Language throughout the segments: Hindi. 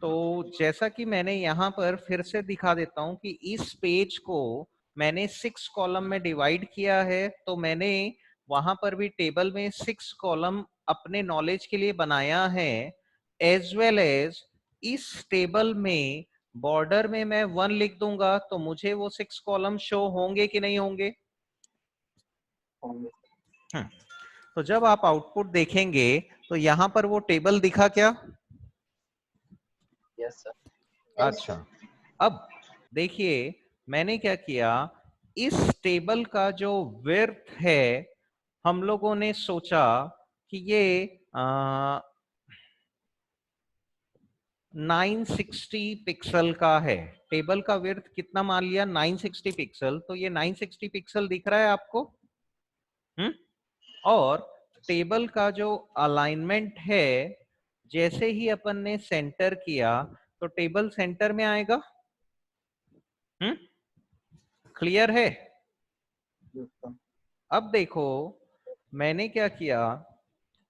तो जैसा कि मैंने यहाँ पर फिर से दिखा देता हूँ कि इस पेज को मैंने 6 कॉलम में डिवाइड किया है, तो मैंने वहां पर भी टेबल में 6 कॉलम अपने नॉलेज के लिए बनाया है, एज वेल एज इस टेबल में बॉर्डर में मैं 1 लिख दूंगा तो मुझे वो 6 कॉलम शो होंगे कि नहीं होंगे? तो जब आप आउटपुट देखेंगे तो यहाँ पर वो टेबल दिखा क्या? Yes sir. अच्छा, अब देखिए मैंने क्या किया, इस टेबल का जो विड्थ है हम लोगों ने सोचा कि ये 960 पिक्सल का है। टेबल का विड्थ कितना मान लिया? 960 पिक्सल। तो ये 960 पिक्सल दिख रहा है आपको? और टेबल का जो अलाइनमेंट है, जैसे ही अपन ने सेंटर किया तो टेबल सेंटर में आएगा। क्लियर है? अब देखो मैंने क्या किया,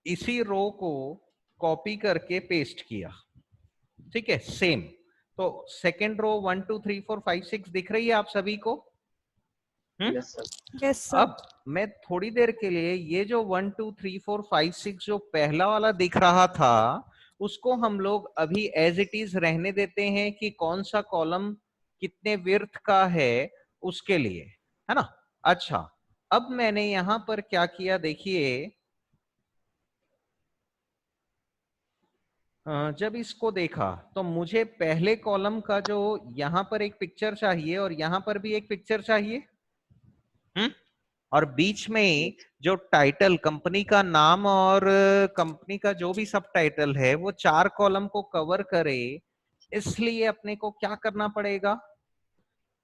इसी रो को कॉपी करके पेस्ट किया, ठीक है, सेम। तो सेकेंड रो 1 2 3 4 5 6 दिख रही है आप सभी को? Yes sir. Yes sir. अब मैं थोड़ी देर के लिए ये जो 1 2 3 4 5 6 जो पहला वाला दिख रहा था उसको हम लोग अभी एज इट इज रहने देते हैं कि कौन सा कॉलम कितने विड्थ का है उसके लिए, है ना? अच्छा, अब मैंने यहां पर क्या किया देखिए, जब इसको देखा तो मुझे पहले कॉलम का जो यहां पर एक पिक्चर चाहिए और यहां पर भी एक पिक्चर चाहिए। और बीच में जो टाइटल, कंपनी का नाम और कंपनी का जो भी सब टाइटल है वो 4 कॉलम को कवर करे, इसलिए अपने को क्या करना पड़ेगा,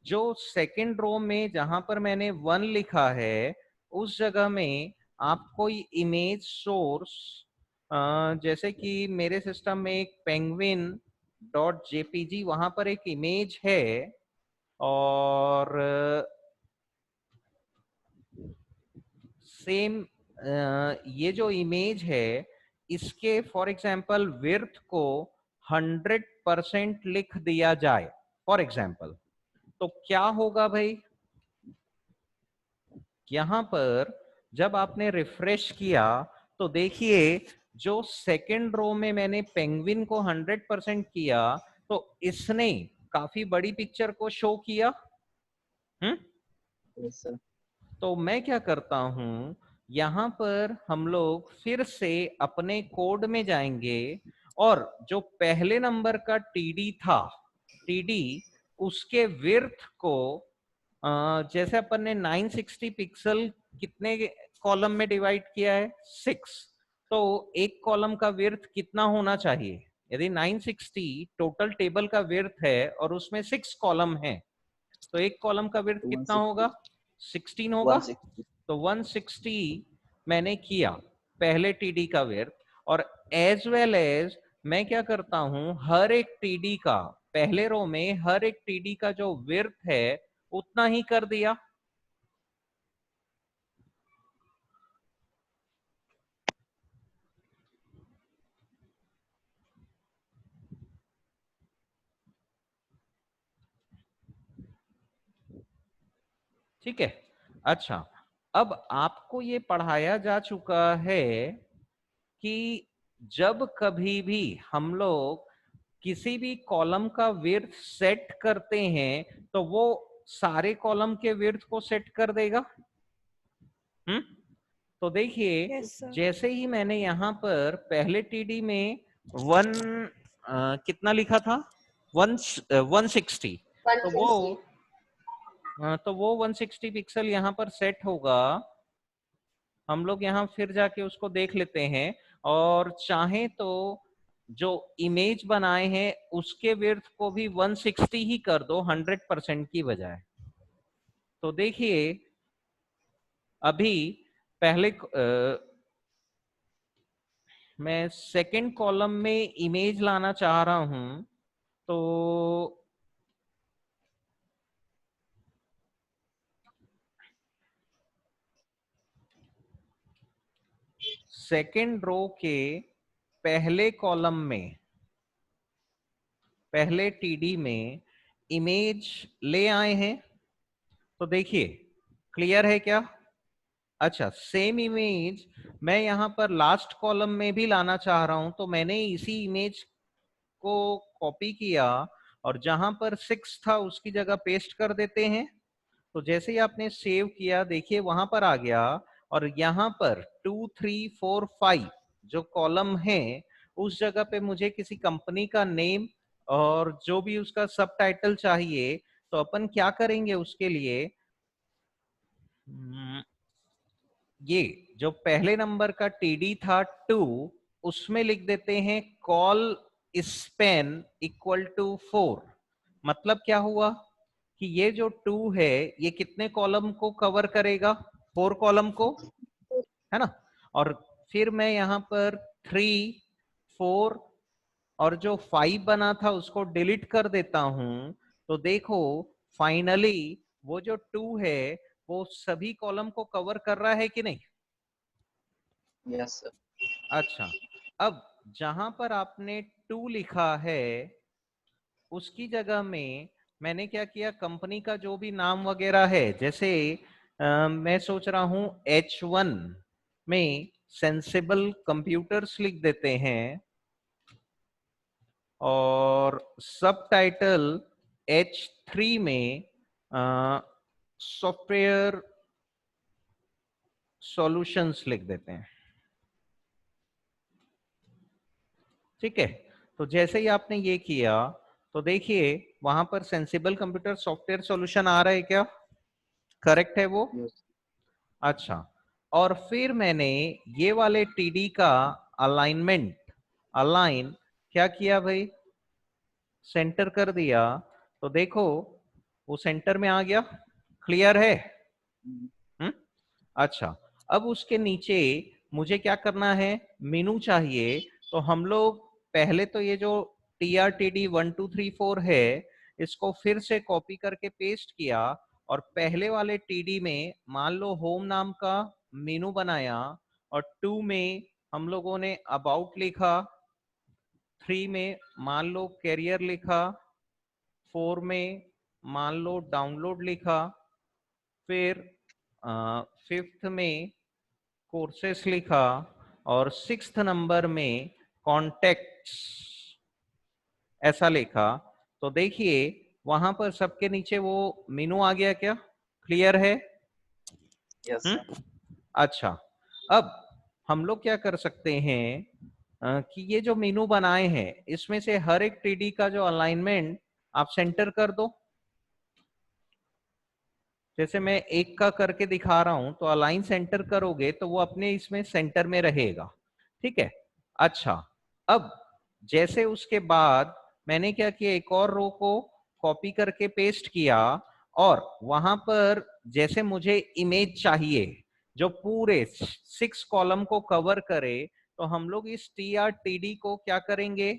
जो सेकंड रो में जहां पर मैंने 1 लिखा है उस जगह में आप कोई इमेज सोर्स, जैसे कि मेरे सिस्टम में एक पेंगुइन डॉट जेपीजी वहां पर एक इमेज है, और सेम ये जो इमेज है इसके फॉर एग्जांपल विड्थ को 100% लिख दिया जाए फॉर एग्जांपल, तो क्या होगा भाई? यहां पर जब आपने रिफ्रेश किया तो देखिए जो सेकंड रो में मैंने पेंगुइन को 100% किया तो इसने काफी बड़ी पिक्चर को शो किया। Yes sir. तो मैं क्या करता हूं, यहां पर हम लोग फिर से अपने कोड में जाएंगे और जो पहले नंबर का टीडी था, टीडी उसके विड्थ को जैसे अपन ने 960 पिक्सल कितने कॉलम में डिवाइड किया है? 6। तो एक कॉलम का विड्थ कितना होना चाहिए? यदि 960 टोटल टेबल का विड्थ है और उसमें 6 कॉलम है तो एक कॉलम का विड्थ कितना 160। होगा? 16 होगा। 160। तो 160 मैंने किया पहले टीडी का विड्थ, और एज वेल एज मैं क्या करता हूं, हर एक टीडी का पहले रो में हर एक टीडी का जो विड्थ है उतना ही कर दिया। ठीक है। अच्छा, अब आपको ये पढ़ाया जा चुका है कि जब कभी भी हम लोग किसी भी कॉलम का विड्थ सेट करते हैं तो वो सारे कॉलम के विड्थ को सेट कर देगा। तो देखिए यस सर। जैसे ही मैंने यहाँ पर पहले टीडी में 1 कितना लिखा था, 160, तो वो 160। तो वो 160 पिक्सल यहाँ पर सेट होगा। हम लोग यहाँ फिर जाके उसको देख लेते हैं, और चाहे तो जो इमेज बनाए हैं उसके विड्थ को भी 160 ही कर दो 100% की बजाय। तो देखिए अभी पहले मैं सेकंड कॉलम में इमेज लाना चाह रहा हूं, तो सेकंड रो के पहले कॉलम में पहले टीडी में इमेज ले आए हैं, तो देखिए क्लियर है क्या? अच्छा, सेम इमेज मैं यहां पर लास्ट कॉलम में भी लाना चाह रहा हूं, तो मैंने इसी इमेज को कॉपी किया और जहां पर 6 था उसकी जगह पेस्ट कर देते हैं। तो जैसे ही आपने सेव किया देखिए वहां पर आ गया, और यहाँ पर 2 3 4 5 जो कॉलम है उस जगह पे मुझे किसी कंपनी का नेम और जो भी उसका सब टाइटल चाहिए, तो अपन क्या करेंगे उसके लिए, ये जो पहले नंबर का टीडी था 2, उसमें लिख देते हैं कॉल स्पेन इक्वल टू 4। मतलब क्या हुआ कि ये जो 2 है ये कितने कॉलम को कवर करेगा? 4 कॉलम को, है ना। और फिर मैं यहाँ पर 3 4 और जो 5 बना था उसको डिलीट कर देता हूं, तो देखो फाइनली वो जो 2 है वो सभी कॉलम को कवर कर रहा है कि नहीं? Yes, sir. अच्छा, अब जहां पर आपने 2 लिखा है उसकी जगह में मैंने क्या किया, कंपनी का जो भी नाम वगैरह है, जैसे मैं सोच रहा हूं H1 में सेंसिबल कंप्यूटर्स लिख देते हैं, और सब टाइटल H3 में सॉफ्टवेयर सॉल्यूशंस लिख देते हैं। ठीक है, तो जैसे ही आपने ये किया तो देखिए वहां पर सेंसिबल कंप्यूटर सॉफ्टवेयर सॉल्यूशन आ रहा है क्या? करेक्ट है वो? Yes. अच्छा, और फिर मैंने ये वाले टीडी का अलाइनमेंट अलाइन क्या किया भाई, सेंटर कर दिया, तो देखो वो सेंटर में आ गया। क्लियर है? हम्म। अच्छा, अब उसके नीचे मुझे क्या करना है, मेनू चाहिए। तो हम लोग पहले तो ये जो TRTD 1 2 3 4 है इसको फिर से कॉपी करके पेस्ट किया, और पहले वाले टीडी में मान लो होम नाम का मेनू बनाया, और 2 में हम लोगों ने अबाउट लिखा, 3 में मान लो कैरियर लिखा, 4 में मान लो डाउनलोड लिखा, फिर 5th में कोर्सेस लिखा, और 6th नंबर में कॉन्टेक्ट्स ऐसा लिखा। तो देखिए वहां पर सबके नीचे वो मेनू आ गया क्या? क्लियर है? Yes, sir. अच्छा, अब हम लोग क्या कर सकते हैं कि ये जो मेनू बनाए हैं इसमें से हर एक टीडी का जो अलाइनमेंट आप सेंटर कर दो। जैसे मैं एक का करके दिखा रहा हूं, तो अलाइन सेंटर करोगे तो वो अपने इसमें सेंटर में रहेगा। ठीक है, अच्छा, अब जैसे उसके बाद मैंने क्या किया, एक और रो को कॉपी करके पेस्ट किया, और वहां पर जैसे मुझे इमेज चाहिए जो पूरे 6 कॉलम को कवर करे, तो हम लोग इस TRTD को क्या करेंगे,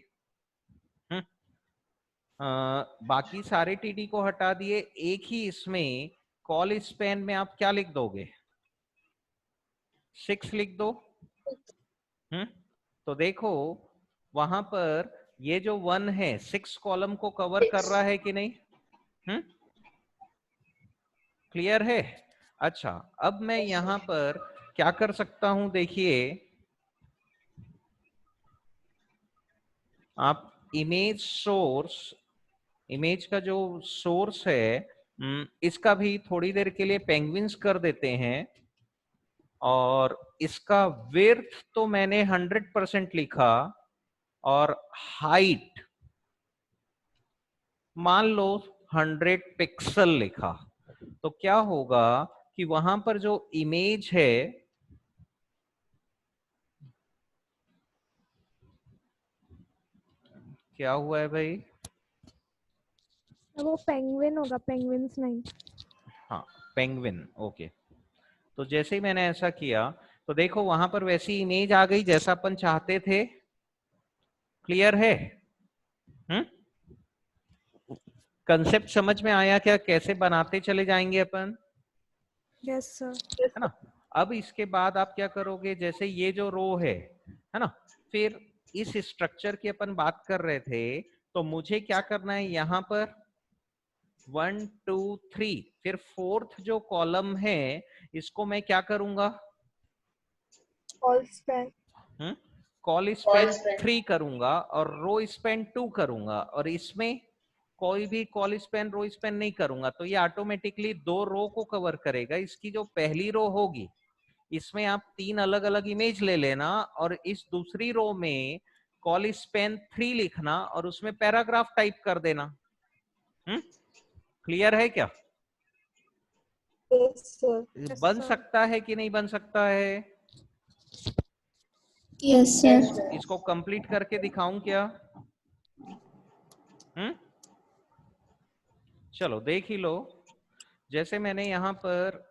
हम्म, बाकी सारे टीडी को हटा दिए, एक ही इसमें कॉल स्पेन में आप क्या लिख दोगे, 6 लिख दो। हम्म, तो देखो वहां पर ये जो 1 है 6 कॉलम को कवर कर रहा है कि नहीं? हम्म, क्लियर है? अच्छा, अब मैं यहां पर क्या कर सकता हूं, देखिए आप इमेज सोर्स, इमेज का जो सोर्स है इसका भी थोड़ी देर के लिए पेंगुइन्स कर देते हैं, और इसका विड्थ तो मैंने 100% लिखा, और हाइट मान लो 100 पिक्सल लिखा। तो क्या होगा कि वहां पर जो इमेज है, क्या हुआ है भाई? वो पेंगुइन होगा, पेंगुइन्स नहीं। हाँ, पेंगुइन, ओके। तो जैसे ही मैंने ऐसा किया तो देखो वहां पर वैसी इमेज आ गई जैसा अपन चाहते थे। क्लियर है? हम्म, कंसेप्ट समझ में आया क्या, कैसे बनाते चले जाएंगे अपन? Yes sir. है ना। अब इसके बाद आप क्या करोगे, जैसे ये जो रो है ना, फिर इस स्ट्रक्चर की अपन बात कर रहे थे, तो मुझे क्या करना है यहाँ पर 1 2 3, फिर फोर्थ जो कॉलम है इसको मैं क्या करूंगा, All span. कॉल स्पेन 3 करूंगा और रो स्पेन 2 करूंगा, और इसमें कोई भी कॉल स्पेन रो स्पेन नहीं करूंगा, तो ये ऑटोमेटिकली 2 रो को कवर करेगा। इसकी जो पहली रो होगी इसमें आप 3 अलग अलग इमेज ले लेना, और इस दूसरी रो में कॉल स्पेन 3 लिखना और उसमें पैराग्राफ टाइप कर देना। क्लियर है क्या? Yes, sir. बन सकता है कि नहीं बन सकता है? Yes sir. इसको कंप्लीट करके दिखाऊं क्या? चलो देख ही लो। जैसे मैंने यहां पर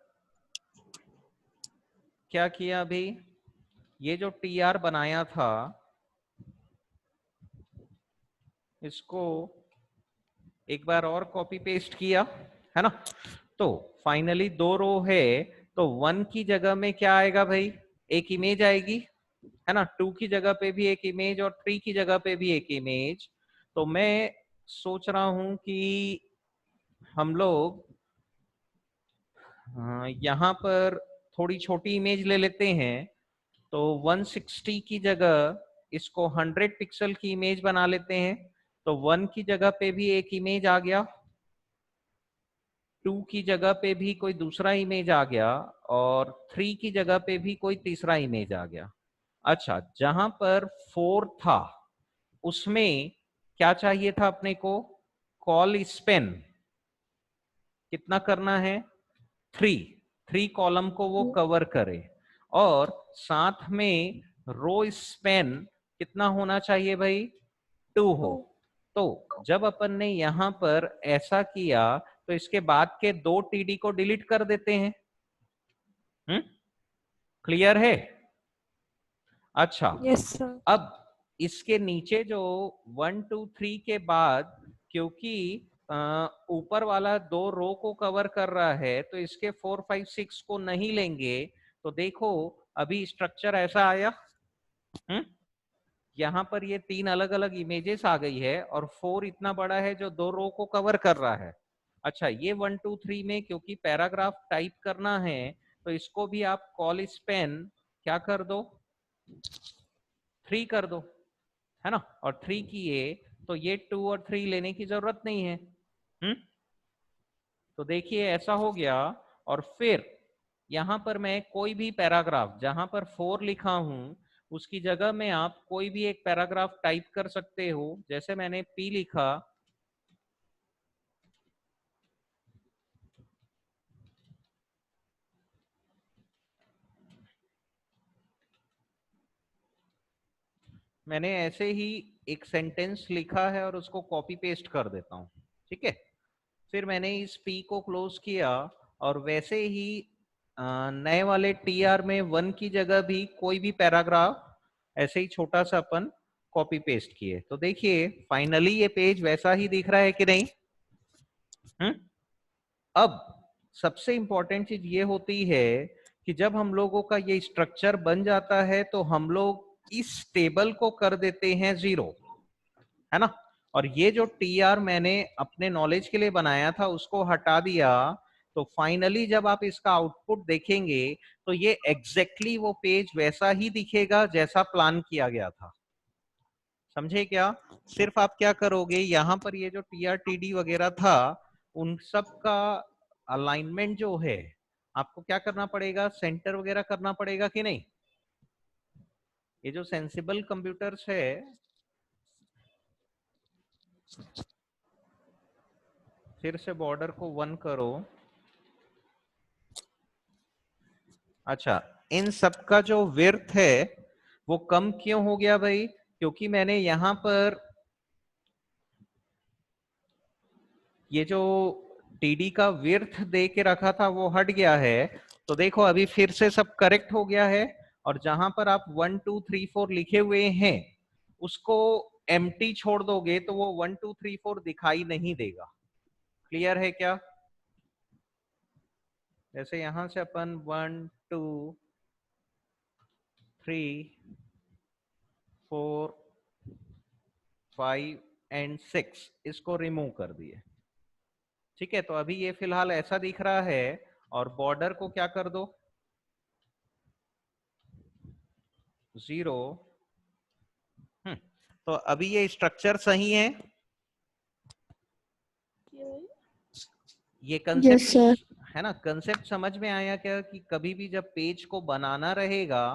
क्या किया, अभी ये जो टीआर बनाया था इसको एक बार और कॉपी पेस्ट किया, है ना? तो फाइनली 2 रो है, तो 1 की जगह में क्या आएगा भाई, एक इमेज आएगी, है ना? 2 की जगह पे भी एक इमेज और 3 की जगह पे भी एक इमेज। तो मैं सोच रहा हूं कि हम लोग यहाँ पर थोड़ी छोटी इमेज ले लेते हैं। तो 160 की जगह इसको 100 पिक्सल की इमेज बना लेते हैं। तो 1 की जगह पे भी एक इमेज आ गया, 2 की जगह पे भी कोई दूसरा इमेज आ गया, और 3 की जगह पे भी कोई तीसरा इमेज आ गया। अच्छा, जहां पर 4 था उसमें क्या चाहिए था अपने को, कॉल स्पेन कितना करना है, 3 कॉलम को वो कवर करे, और साथ में रो स्पेन कितना होना चाहिए भाई, 2 हो। तो जब अपन ने यहां पर ऐसा किया तो इसके बाद के 2 टीडी को डिलीट कर देते हैं। क्लियर है? अच्छा, Yes, sir. अब इसके नीचे जो 1 2 3 के बाद, क्योंकि ऊपर वाला 2 रो को कवर कर रहा है तो इसके 4 5 6 को नहीं लेंगे। तो देखो अभी स्ट्रक्चर ऐसा आया, यहाँ पर ये 3 अलग अलग इमेजेस आ गई है, और 4 इतना बड़ा है जो 2 रो को कवर कर रहा है। अच्छा, ये 1 2 3 में क्योंकि पैराग्राफ टाइप करना है तो इसको भी आप कॉल स्पेन क्या कर दो, 3 कर दो, है ना? और 3 किए तो ये 2 और 3 लेने की जरूरत नहीं है। तो देखिए ऐसा हो गया। और फिर यहां पर मैं कोई भी पैराग्राफ, जहां पर 4 लिखा हूं उसकी जगह में आप कोई भी एक पैराग्राफ टाइप कर सकते हो। जैसे मैंने पी लिखा, मैंने ऐसे ही एक सेंटेंस लिखा है और उसको कॉपी पेस्ट कर देता हूं, ठीक है? फिर मैंने इस पी को क्लोज किया, और वैसे ही नए वाले टीआर में 1 की जगह भी कोई भी पैराग्राफ ऐसे ही छोटा सा अपन कॉपी पेस्ट किए। तो देखिए फाइनली ये पेज वैसा ही दिख रहा है कि नहीं? अब सबसे इंपॉर्टेंट चीज ये होती है कि जब हम लोगों का ये स्ट्रक्चर बन जाता है तो हम लोग इस टेबल को कर देते हैं 0, है ना? और ये जो टीआर मैंने अपने नॉलेज के लिए बनाया था उसको हटा दिया। तो फाइनली जब आप इसका आउटपुट देखेंगे तो ये एग्जैक्टली वो पेज वैसा ही दिखेगा जैसा प्लान किया गया था। समझे क्या? सिर्फ आप क्या करोगे, यहाँ पर ये जो टीआरटीडी वगैरह था उन सब का अलाइनमेंट जो है आपको क्या करना पड़ेगा, सेंटर वगैरह करना पड़ेगा कि नहीं? ये जो सेंसिबल कंप्यूटर्स है, फिर से बॉर्डर को 1 करो। अच्छा, इन सब का जो विड्थ है वो कम क्यों हो गया भाई? क्योंकि मैंने यहां पर ये जो टीडी का विड्थ दे के रखा था वो हट गया है। तो देखो अभी फिर से सब करेक्ट हो गया है, और जहां पर आप 1 2 3 4 लिखे हुए हैं उसको एम्प्टी छोड़ दोगे तो वो 1 2 3 4 दिखाई नहीं देगा। क्लियर है क्या? जैसे यहां से अपन 1 2 3 4 5 एंड 6 इसको रिमूव कर दिए। ठीक है, तो अभी ये फिलहाल ऐसा दिख रहा है और बॉर्डर को क्या कर दो 0। तो अभी ये स्ट्रक्चर सही है, ये Yes, sir. कंसेप्ट है ना, कंसेप्ट समझ में आया क्या कि कभी भी जब पेज को बनाना रहेगा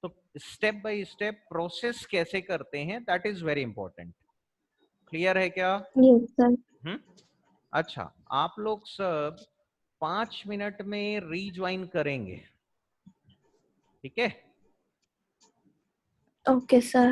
तो स्टेप बाय स्टेप प्रोसेस कैसे करते हैं, that is very important. Clear है क्या? Yes, sir. अच्छा, आप लोग सब 5 मिनट में रीज्वाइन करेंगे, ठीक है? Okay, sir.